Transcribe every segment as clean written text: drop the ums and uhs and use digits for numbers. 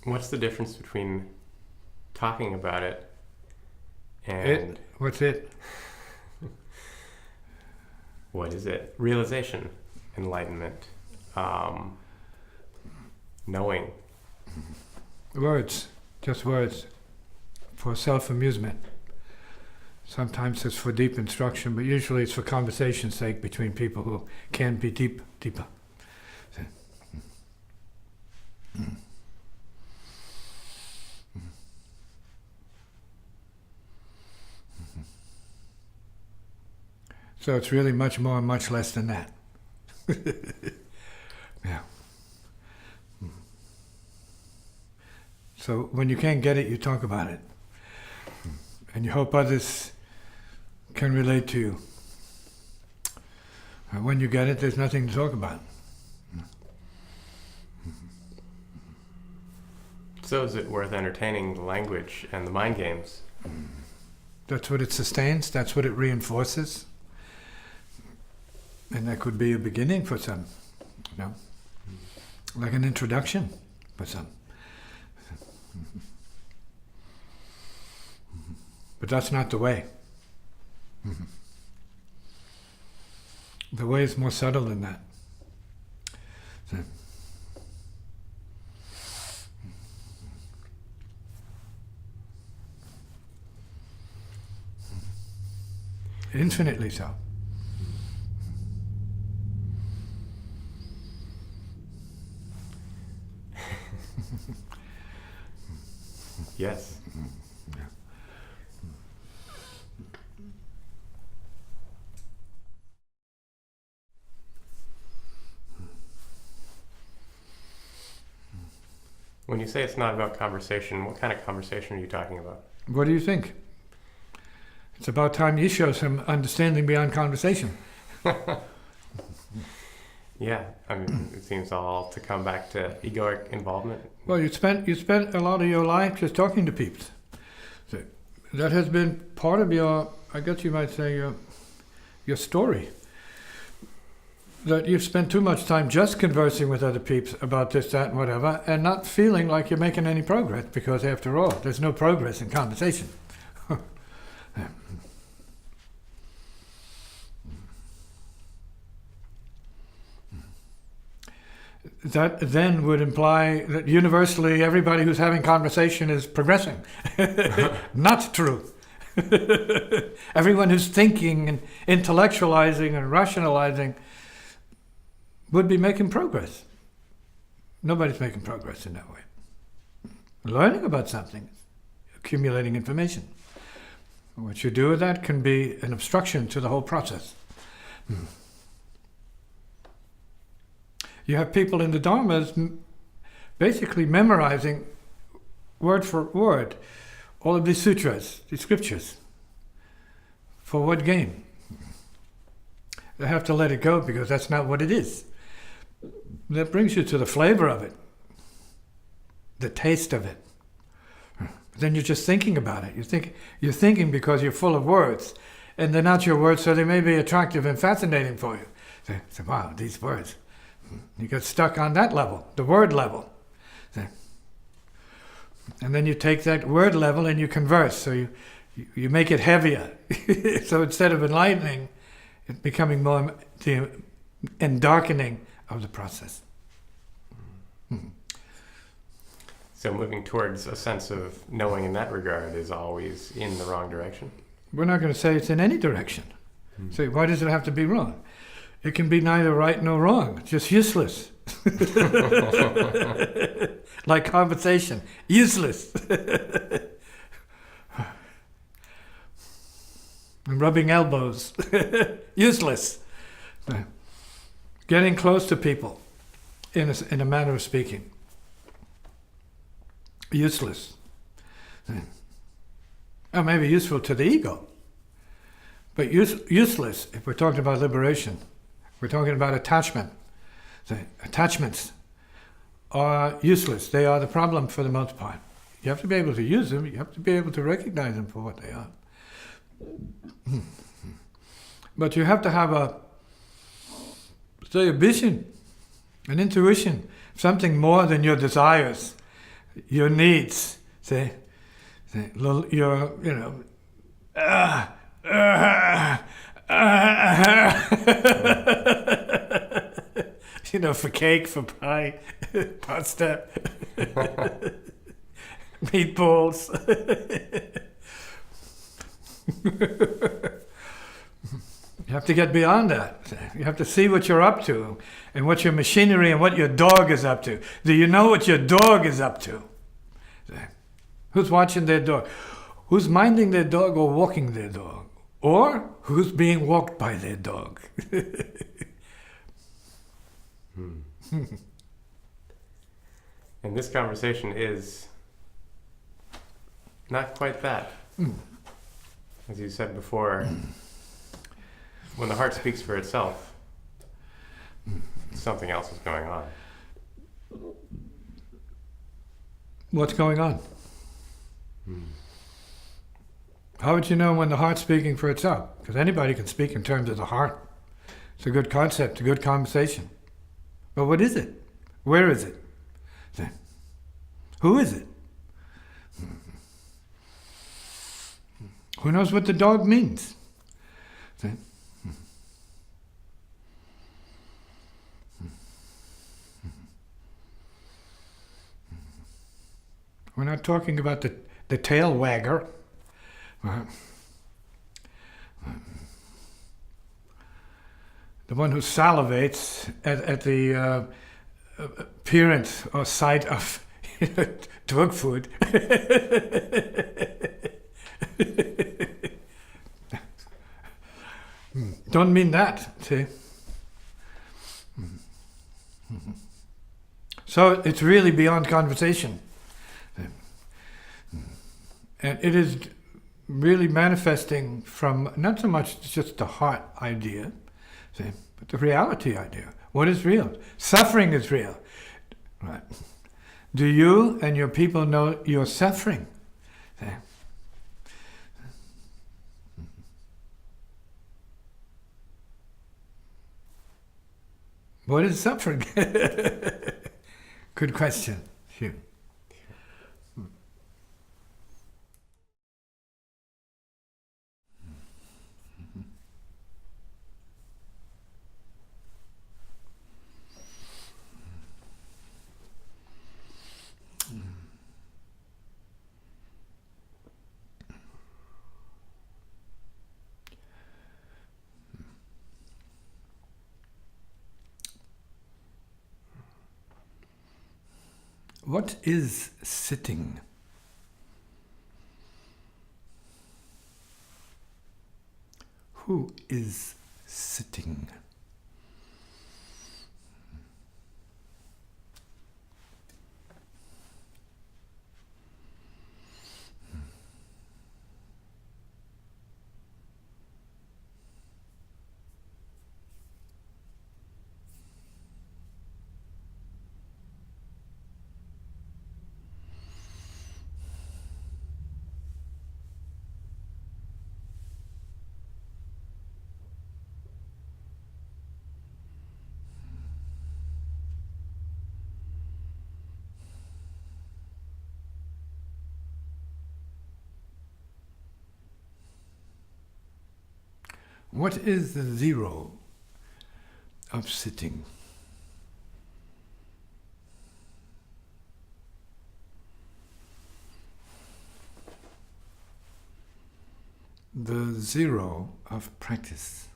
What's the difference between talking about it and... What's it? What is it? Realization, enlightenment, knowing. Words, just words, for self-amusement. Sometimes it's for deep instruction, but usually it's for conversation's sake between people who can be deeper. So it's really much more and much less than that. Yeah. So when you can't get it, you talk about it. And you hope others can relate to you. And when you get it, there's nothing to talk about. So is it worth entertaining the language and the mind games? That's what it sustains, that's what it reinforces. And that could be a beginning for some, like an introduction for some. But that's not the way. The way is more subtle than that. Infinitely so. Yes. Yeah. When you say it's not about conversation, what kind of conversation are you talking about? What do you think? It's about time you show some understanding beyond conversation. Yeah, I mean, it seems all to come back to egoic involvement. Well, you spent a lot of your life just talking to peeps. So that has been part of your, I guess you might say, your story. That you've spent too much time just conversing with other peeps about this, that, and whatever, and not feeling like you're making any progress, because after all, there's no progress in conversation. That then would imply that universally everybody who's having conversation is progressing. Not true. Everyone who's thinking and intellectualizing and rationalizing would be making progress. Nobody's making progress in that way. Learning about something, accumulating information. What you do with that can be an obstruction to the whole process. You have people in the Dharmas basically memorizing word for word all of these sutras, these scriptures. For what gain? They have to let it go because that's not what it is. That brings you to the flavor of it, the taste of it. Then you're just thinking about it. You're thinking because you're full of words, and they're not your words, so they may be attractive and fascinating for you. So wow, these words. You get stuck on that level, the word level. And then you take that word level and you converse, so you make it heavier. So instead of enlightening, it's becoming more and darkening of the process. So moving towards a sense of knowing in that regard is always in the wrong direction? We're not going to say it's in any direction. Say, why does it have to be wrong? It can be neither right nor wrong, just useless. Like conversation, useless. And rubbing elbows, useless. Getting close to people, in a manner of speaking, useless. Or maybe useful to the ego, but useless if we're talking about liberation. We're talking about attachment. The attachments are useless. They are the problem for the most part. You have to be able to use them. You have to be able to recognize them for what they are. But you have to have a vision, an intuition, something more than your desires, your needs. See, your, you know, you know, for cake, for pie, pasta, meatballs. You have to get beyond that. You have to see what you're up to and what your machinery and what your dog is up to. Do you know what your dog is up to? Who's watching their dog? Who's minding their dog or walking their dog? Or who's being walked by their dog? And this conversation is not quite that. As you said before, when the heart speaks for itself, something else is going on. What's going on? How would you know when the heart's speaking for itself? Because anybody can speak in terms of the heart. It's a good concept, a good conversation. But what is it? Where is it? Who is it? Who knows what the dog means? We're not talking about the tail wagger. The one who salivates at the appearance or sight of dog food. Don't mean that, see? So it's really beyond conversation. And it is really manifesting from not so much just the heart idea, see, but the reality idea. What is real? Suffering is real. Right. Do you and your people know you're suffering? See? What is suffering? Good question. Hugh. What is sitting? Who is sitting? What is the zero of sitting? The zero of practice.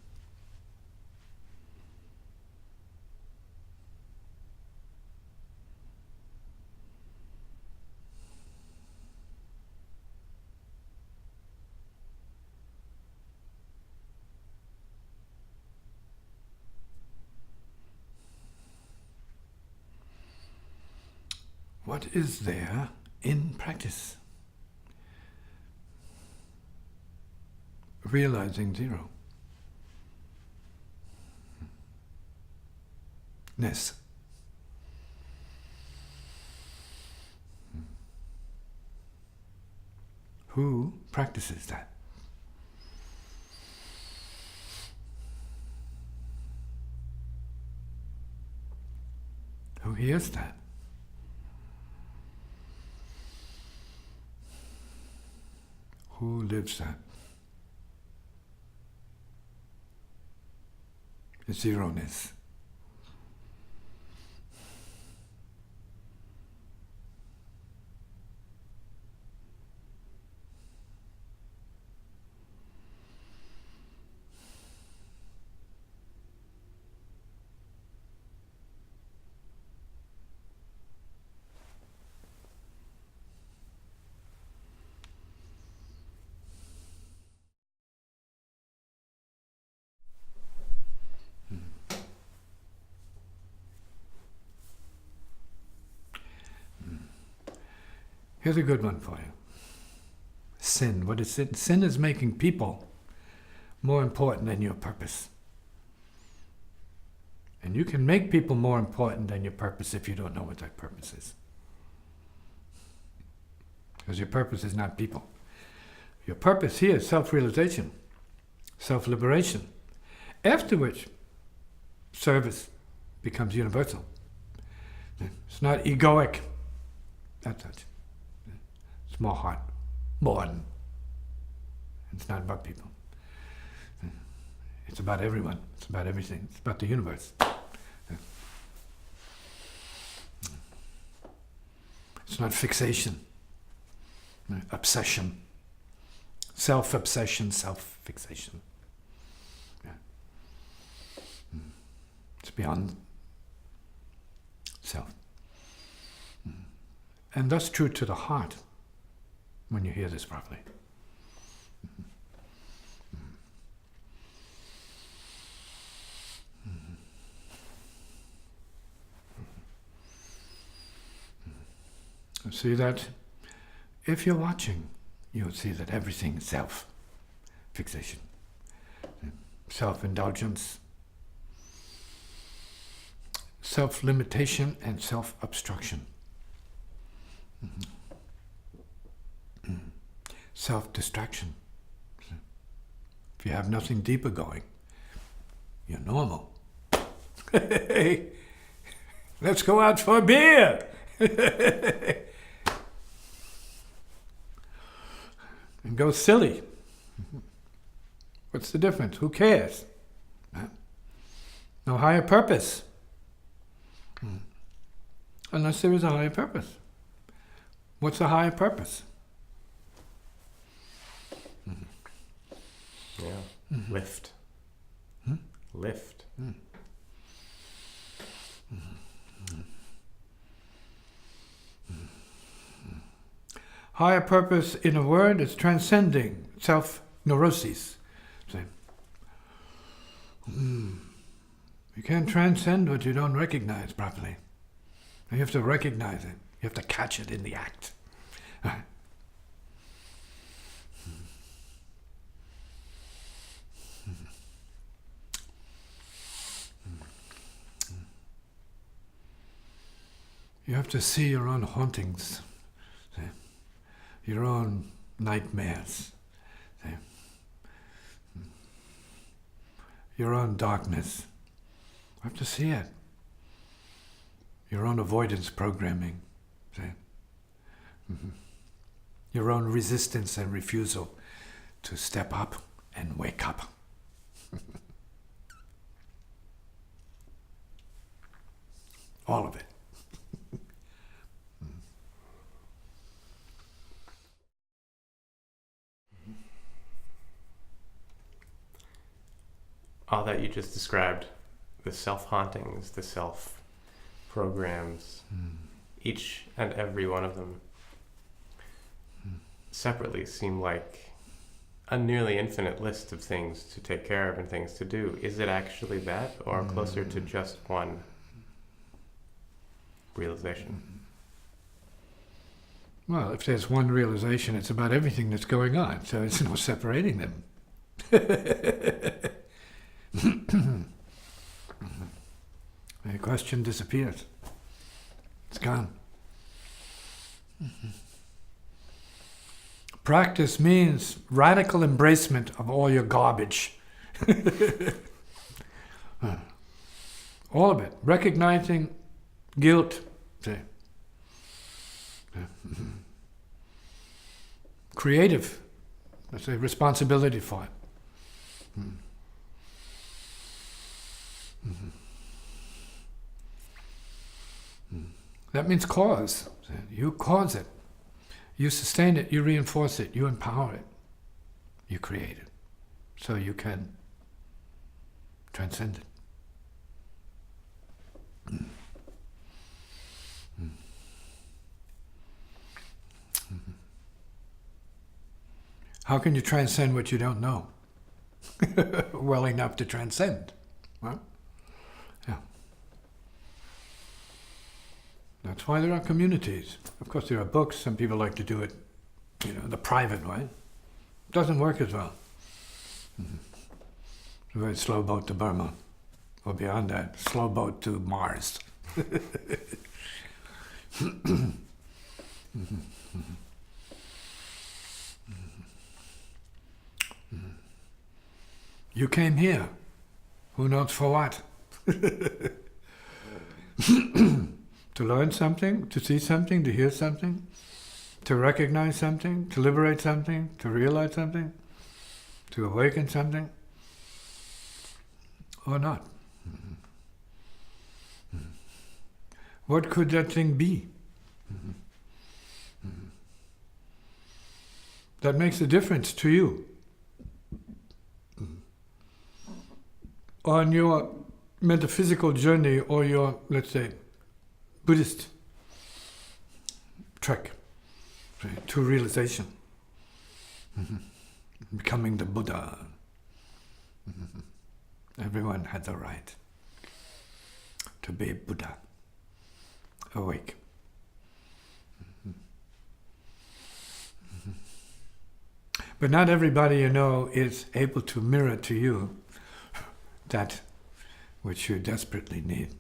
What is there in practice? Realizing zero. Ness. Who practices that? Who hears that? Who lives that? The zero-ness. Here's a good one for you. Sin. What is sin? Sin is making people more important than your purpose. And you can make people more important than your purpose if you don't know what that purpose is. Because your purpose is not people. Your purpose here is self-realization, self-liberation, after which service becomes universal. It's not egoic. That's such. It's more heart, born. It's not about people. It's about everyone. It's about everything. It's about the universe. It's not fixation, obsession, self-obsession, self-fixation. It's beyond self. And that's true to the heart when you hear this properly. See that if you're watching, you'll see that everything is self-fixation, self-indulgence, self-limitation, and self-obstruction. Self-distraction. If you have nothing deeper going, you're normal. Hey, let's go out for a beer. And go silly. What's the difference? Who cares? No higher purpose. Unless there is a higher purpose. What's a higher purpose? Yeah. Lift. Lift. Higher purpose, in a word, is transcending self-neuroses. You can't transcend what you don't recognize properly. You have to recognize it. You have to catch it in the act. You have to see your own hauntings, your own nightmares, your own darkness. You have to see it. Your own avoidance programming, your own resistance and refusal to step up and wake up. All of it. All that you just described, the self-hauntings, the self-programs, each and every one of them separately seem like a nearly infinite list of things to take care of and things to do. Is it actually that, or closer to just one realization? Well, if there's one realization, it's about everything that's going on, so it's no separating them. The question disappears. It's gone. Practice means radical embracement of all your garbage. All of it. Recognizing guilt. Creative Let's say responsibility for it. That means cause. You cause it. You sustain it, you reinforce it, you empower it. You create it. So you can transcend it. How can you transcend what you don't know? Well enough to transcend. Well, yeah. That's why there are communities. Of course, there are books. Some people like to do it, the private way. Doesn't work as well. It's a very slow boat to Burma, or beyond that, slow boat to Mars. You came here. Who knows for what? To learn something, to see something, to hear something, to recognize something, to liberate something, to realize something, to awaken something, or not. What could that thing be? That makes a difference to you. On your metaphysical journey or your, let's say, Buddhist trek to realization, becoming the Buddha. Everyone had the right to be Buddha, awake. But not everybody is able to mirror to you that which you desperately need.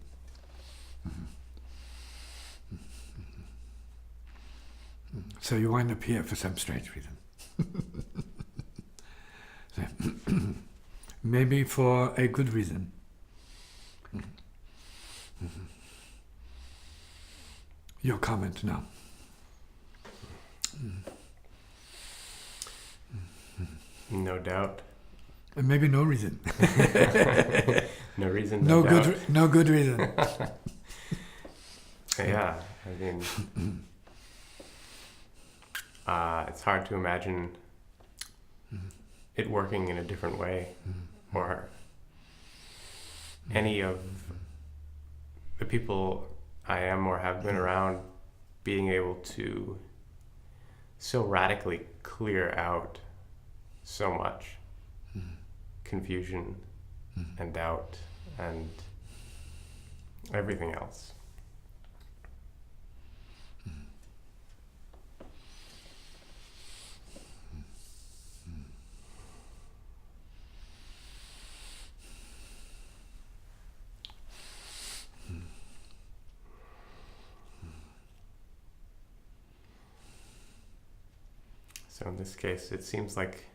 So you wind up here for some strange reason. Maybe for a good reason. Your comment now. No doubt. And maybe no reason. No reason, no doubt. No good reason. Yeah, I mean, it's hard to imagine it working in a different way, or any of the people I am or have been around being able to so radically clear out so much confusion and doubt and everything else. So in this case, it seems like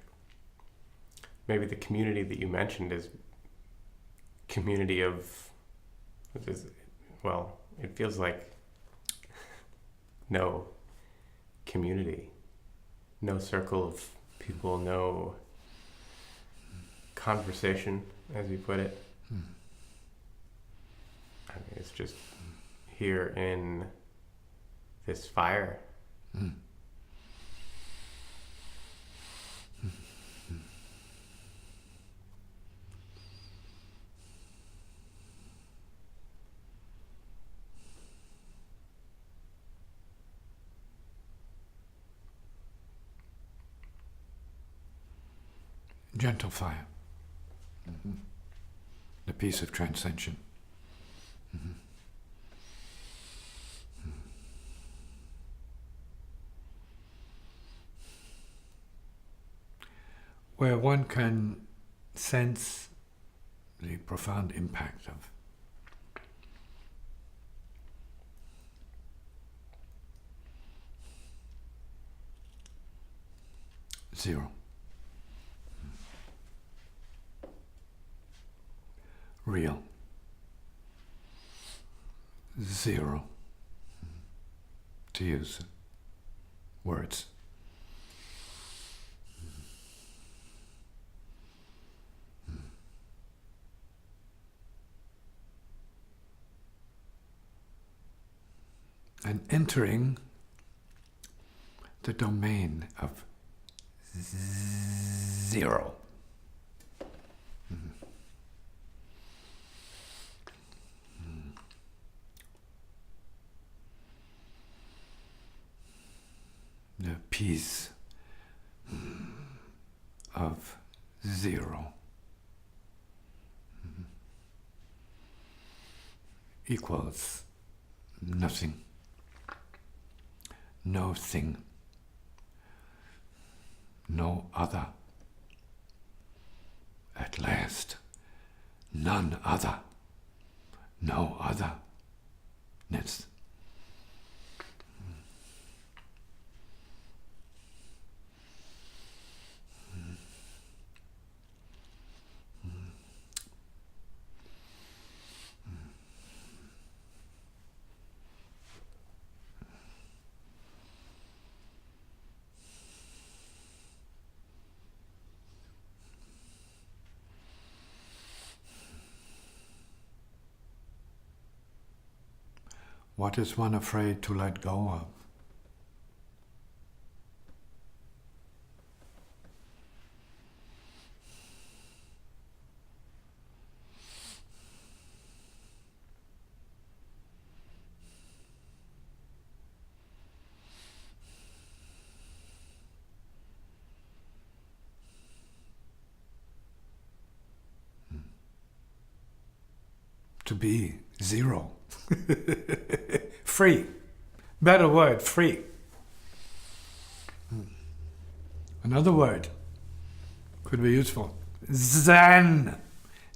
maybe the community that you mentioned is community of, well, it feels like no community, no circle of people, no conversation, as you put it. I mean, it's just here in this fire. Gentle fire. The peace of transcension. Where one can sense the profound impact of zero. Real. Zero. To use words. and entering the domain of zero. The peace of zero equals nothing, no thing, no other. At last, none other, no otherness. What is one afraid to let go of? To be zero. Free. Better word, free. Another word could be useful. Zen.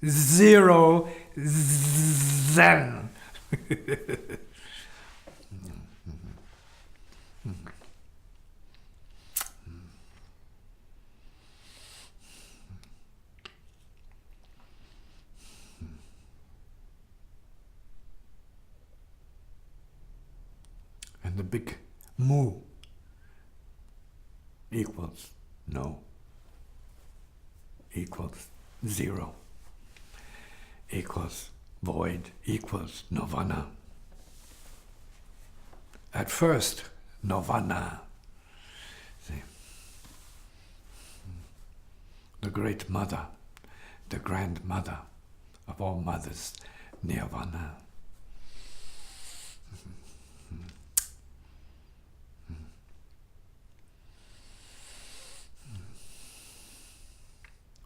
Zero. Zen. And the big mu equals no, equals zero, equals void, equals nirvana. At first, nirvana. See? The great mother, the grandmother of all mothers, nirvana.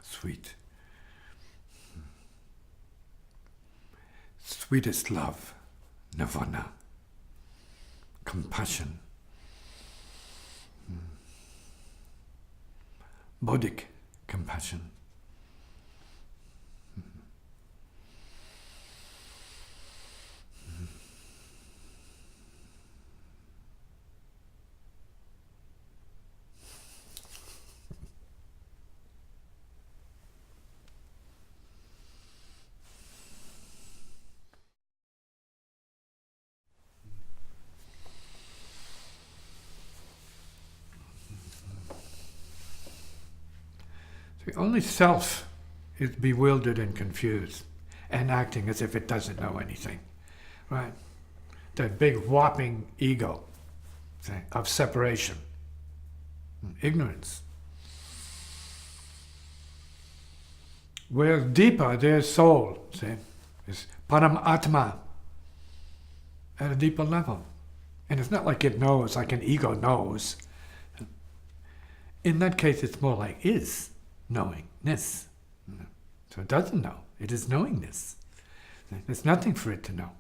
Sweet. Sweetest love, nirvana. Compassion. Bodhic compassion. The only self is bewildered and confused and acting as if it doesn't know anything, right? That big whopping ego of separation, ignorance. Where deeper, there's soul, see, is Paramatma at a deeper level. And it's not like it knows, like an ego knows. In that case, it's more like is. Knowingness. So it doesn't know. It is knowingness. There's nothing for it to know.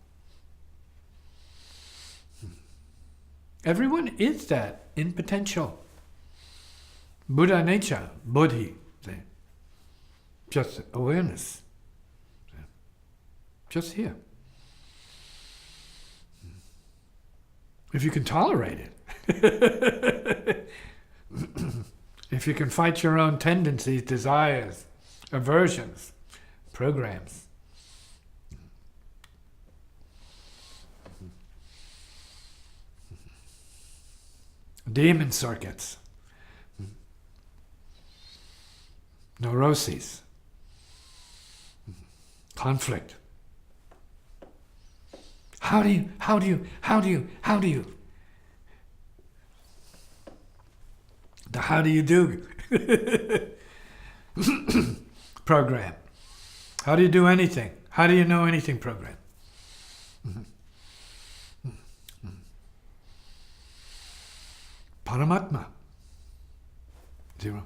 Everyone is that in potential. Buddha nature, bodhi. Just awareness. Just here. If you can tolerate it. If you can fight your own tendencies, desires, aversions, programs. Demon circuits. Neuroses. How do you? The how do you do program. How do you do anything? How do you know anything program? Paramatma. Zero.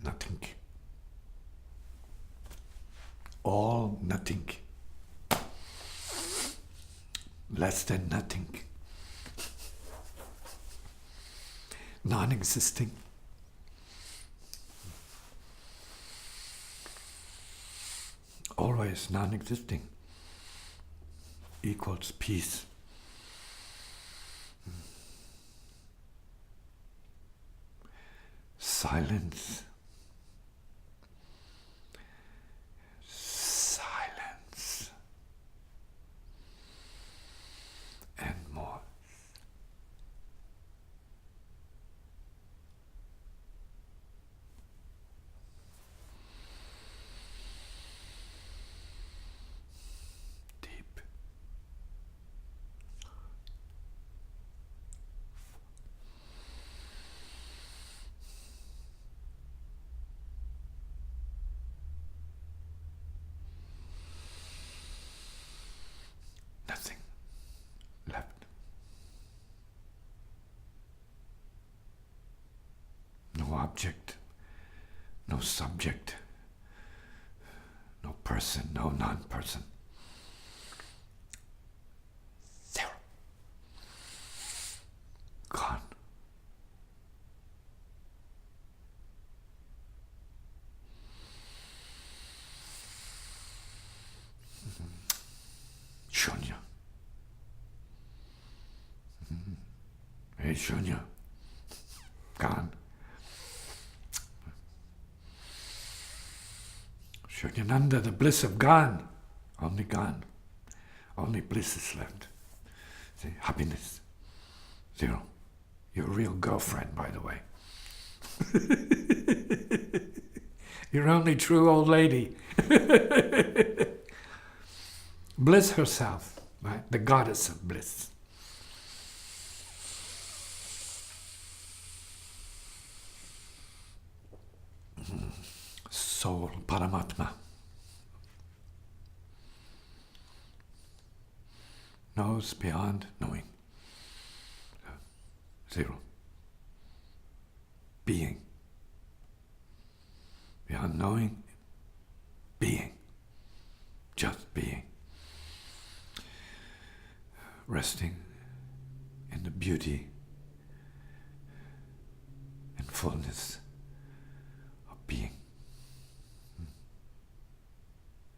Nothing. All nothing. Less than nothing. Non-existing. Always non-existing equals peace. Silence. Silence. And more. Deep. Nothing left. No object, no subject, no person, no non-person. Zero. Gone. Shunya. Hey, Shunya. Gone. Shunyananda, the bliss of gone. Only gone. Only bliss is left. See, happiness. Zero. Your real girlfriend, by the way. Your only true old lady. Bliss herself, right? The goddess of bliss. Soul, Paramatma. Knows beyond knowing. Zero. Being. Beyond knowing, being. Just being. Resting in the beauty and fullness of being.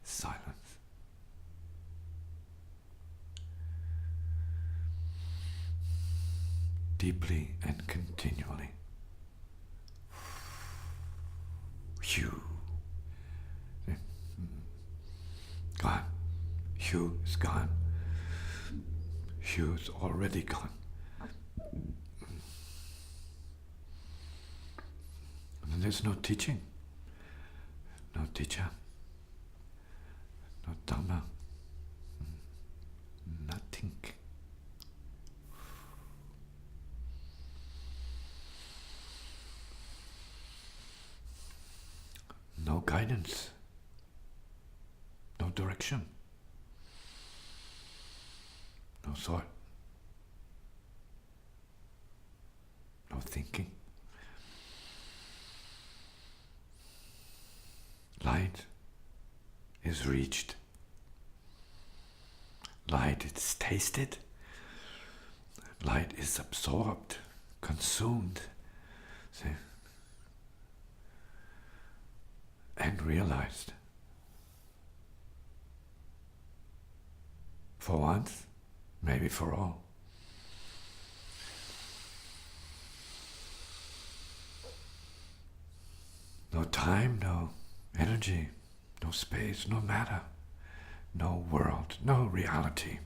Silence. Deeply and continually. Phew. Gone. Hugh is gone. Hugh's already gone. And there's no teaching. No teacher. No Dhamma. Nothing. No guidance. No direction. No thought. No thinking. Light is reached. Light is tasted. Light is absorbed, consumed, see, and realized. For once, maybe for all. No time, no energy, no space, no matter, no world, no reality.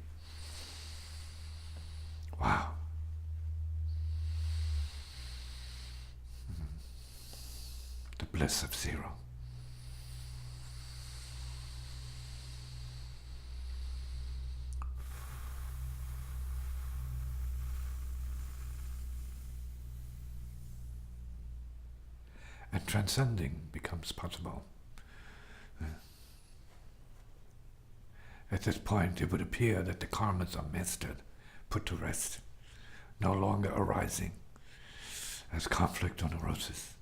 Wow. The bliss of zero. And transcending becomes possible. At this point, it would appear that the karmas are mastered, put to rest, no longer arising as conflict or neurosis,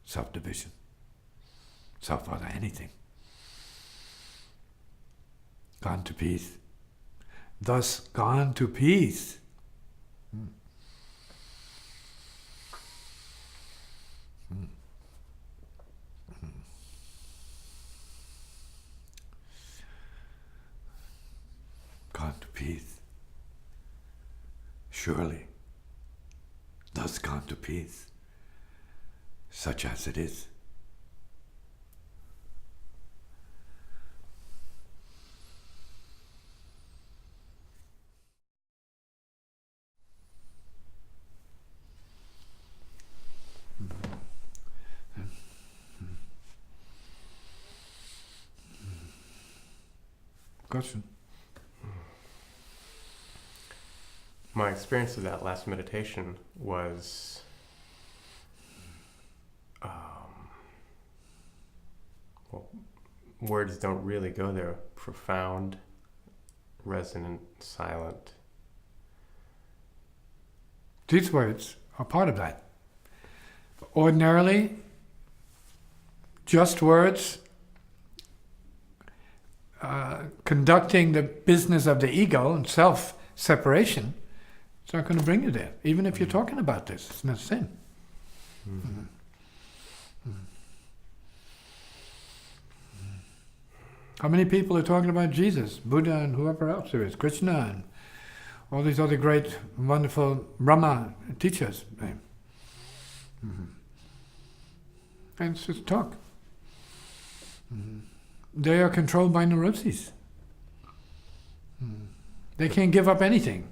self-division, self-other, anything. Gone to peace. Thus, gone to peace. Gone to peace. Surely, thus gone to peace, such as it is. Question? My experience of that last meditation was well, words don't really go there. Profound, resonant, silent. These words are part of that. Ordinarily, just words conducting the business of the ego and self-separation, it's not going to bring you there. Even if you're talking about this, it's not sin. Mm-hmm. How many people are talking about Jesus, Buddha, and whoever else there is, Krishna, and all these other great, wonderful Brahma teachers? Mm-hmm. And it's just talk. Mm-hmm. They are controlled by neuroses. Mm-hmm. They can't give up anything.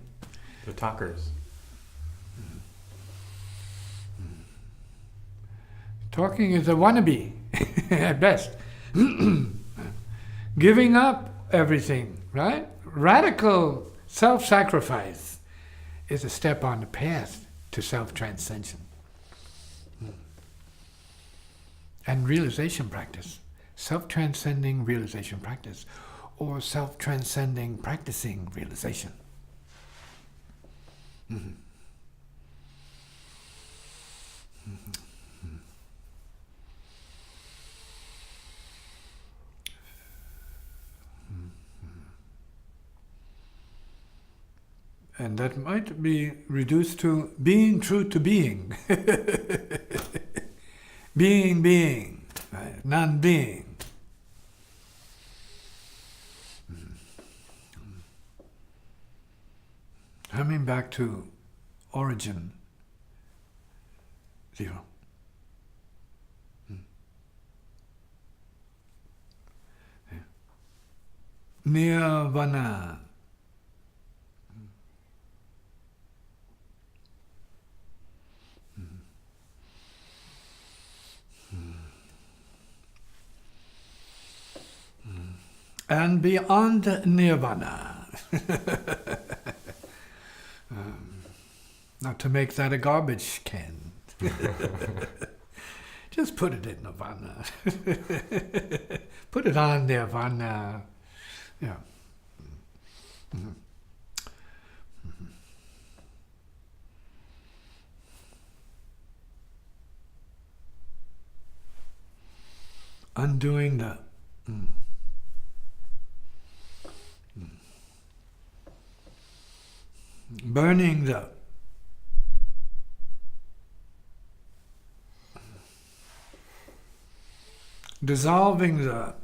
The talkers. Mm-hmm. Talking is a wannabe, at best. Giving up everything, right? Radical self-sacrifice is a step on the path to self-transcension. And realization practice, self-transcending realization practice, or self-transcending practicing realization. Mm-hmm. Mm-hmm. And that might be reduced to being true to being. being, right? Non-being. Coming back to origin, zero. Yeah. Nirvana. And beyond nirvana. Not to make that a garbage can. Just put it in nirvana. Put it on nirvana. Yeah. Mm-hmm. Mm-hmm. Undoing the burning the dissolving the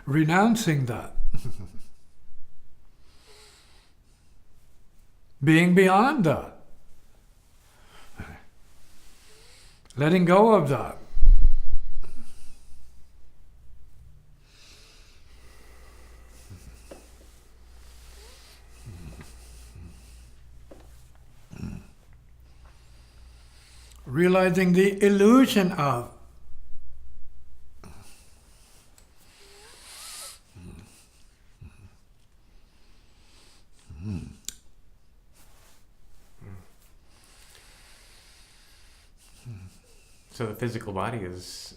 Renouncing that. Being beyond that. Letting go of that. Realizing the illusion of. So the physical body is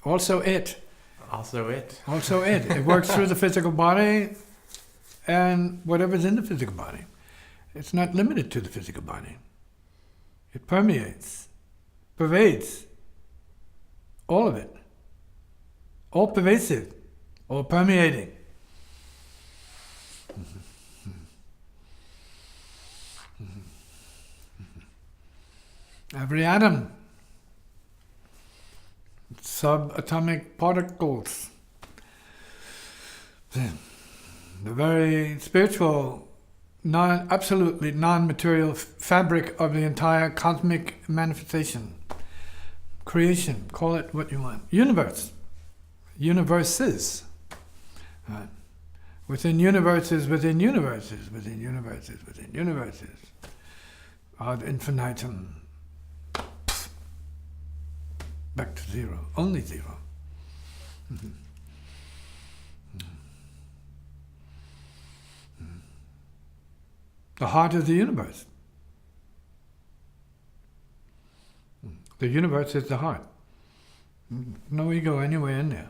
Also it. also it. Also it. It works through the physical body and whatever's in the physical body. It's not limited to the physical body. It permeates, pervades all of it. All pervasive, all permeating. Every atom, subatomic particles, the very spiritual, absolutely non-material fabric of the entire cosmic manifestation, creation, call it what you want, universe, universes, right? Within universes, within universes, within universes, within universes, ad infinitum. Back to zero, only zero. Mm-hmm. Mm-hmm. The heart of the universe. The universe is the heart. No ego anywhere in there.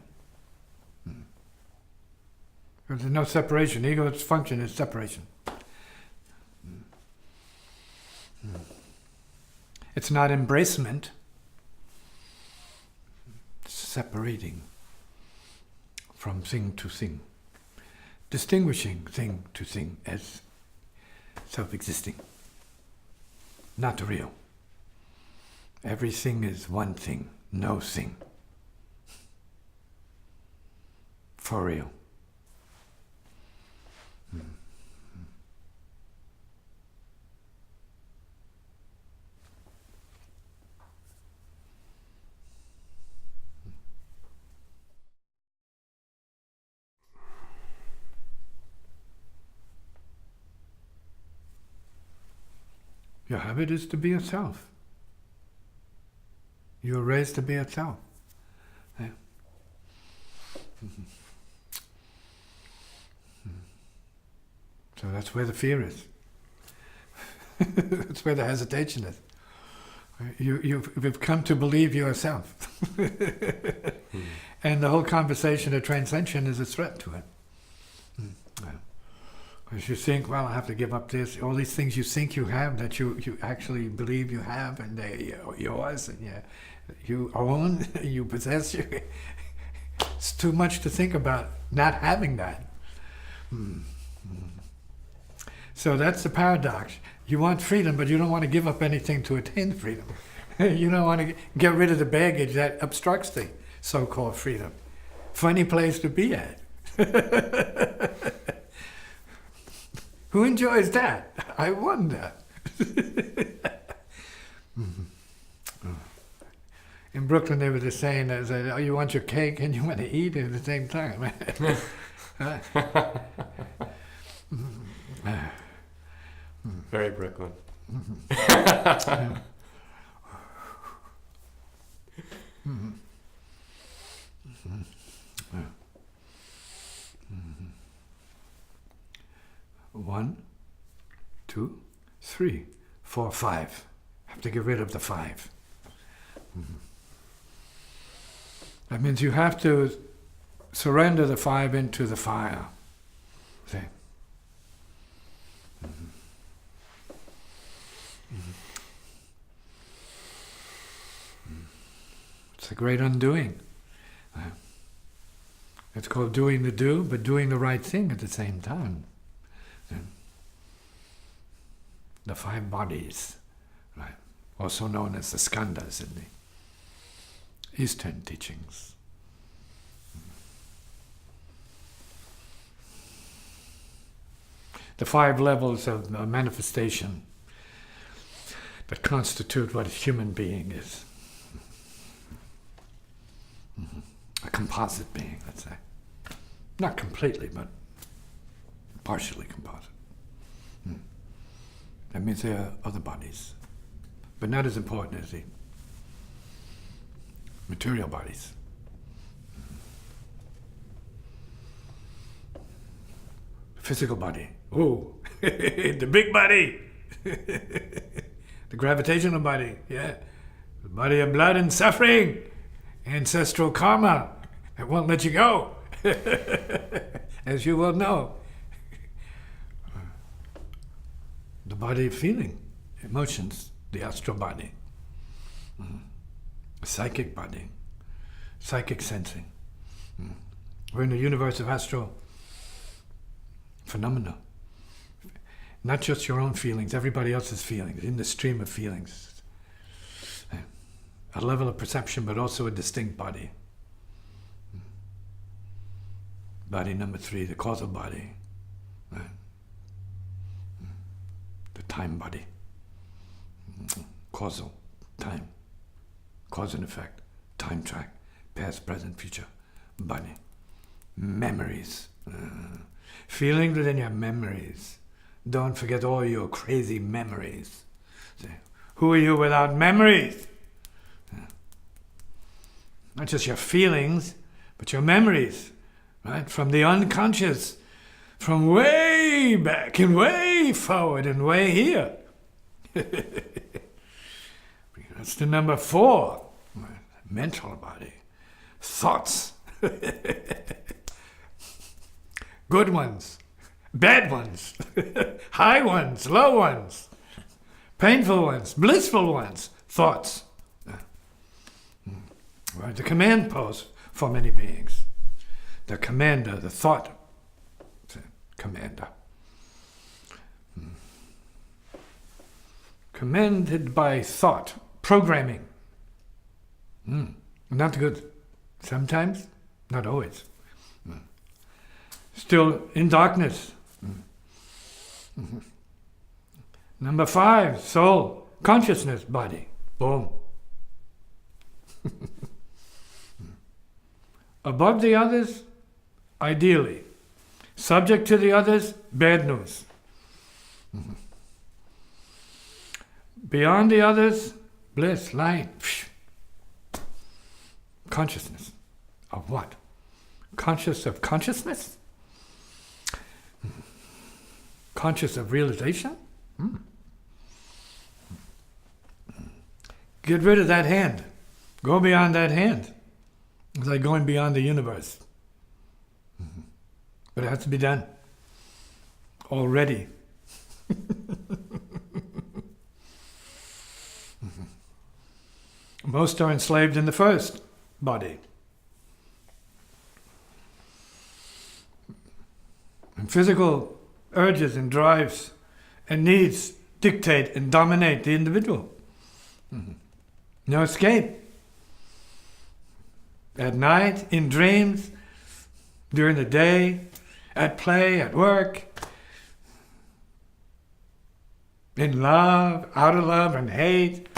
There's no separation. Ego's function is separation. It's not embracement. Separating from thing to thing, distinguishing thing to thing as self-existing, not real. Everything is one thing, no thing. For real. Your habit is to be yourself. You were raised to be yourself. Yeah. So that's where the fear is. That's where the hesitation is. You've come to believe yourself. And the whole conversation of transcension is a threat to it. Because you think, well, I have to give up this, all these things you think you have that you actually believe you have, and they're yours, and you own, you possess. It's too much to think about not having that. So that's the paradox. You want freedom, but you don't want to give up anything to attain freedom. You don't want to get rid of the baggage that obstructs the so-called freedom. Funny place to be at. Who enjoys that? I wonder. In Brooklyn, they were just saying, oh, you want your cake and you want to eat it at the same time. Very Brooklyn. One, 2, 3, 4, 5. Have to get rid of the 5. That means you have to surrender the 5 into the fire. See? It's a great undoing. It's called doing the do, but doing the right thing at the same time. the 5 bodies, right? Also known as the skandhas in the Eastern teachings. The 5 levels of manifestation that constitute what a human being is. A composite being, let's say. Not completely, but partially composite. That means there are other bodies, but not as important as the material bodies. Physical body. Oh, the big body. The gravitational body, yeah. The body of blood and suffering. Ancestral karma. It won't let you go. As you well know. The body of feeling, emotions, the astral body. The psychic body, psychic sensing. We're in the universe of astral phenomena. Not just your own feelings, everybody else's feelings, in the stream of feelings. A level of perception, but also a distinct body. Body number 3, the causal body. The time body. Causal, time. Cause and effect, time track, past, present, future, body. Memories. Feelings within your memories. Don't forget all your crazy memories. Who are you without memories? Not just your feelings, but your memories, right? From the unconscious, from way back and way forward and way here. That's the number 4, mental body. Thoughts. Good ones, bad ones, high ones, low ones, painful ones, blissful ones, thoughts. Right, the command post for many beings. The commander, the thought commander. Commanded by thought, programming. Not good. Sometimes, not always. Still in darkness. Number 5, soul, consciousness, body. Boom. Above the others, ideally. Subject to the others, bad news. Beyond the others, bliss, light. Consciousness. Of what? Conscious of consciousness? Conscious of realization? Get rid of that hand. Go beyond that hand. It's like going beyond the universe. But it has to be done. Already. Most are enslaved in the first body. And physical urges and drives and needs dictate and dominate the individual. No escape. At night, in dreams, during the day, at play, at work, in love, out of love, and hate.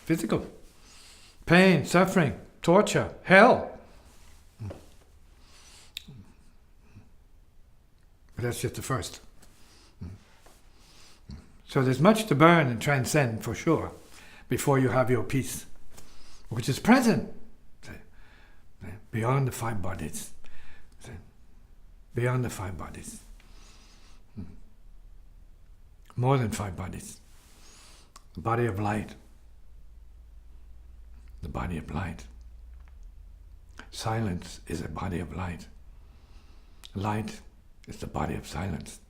Physical. Pain, suffering, torture, hell. But that's just the first. So there's much to burn and transcend for sure before you have your peace, which is present. Beyond the 5 bodies. Beyond the 5 bodies. More than 5 bodies. The body of light. The body of light. Silence is a body of light. Light is the body of silence.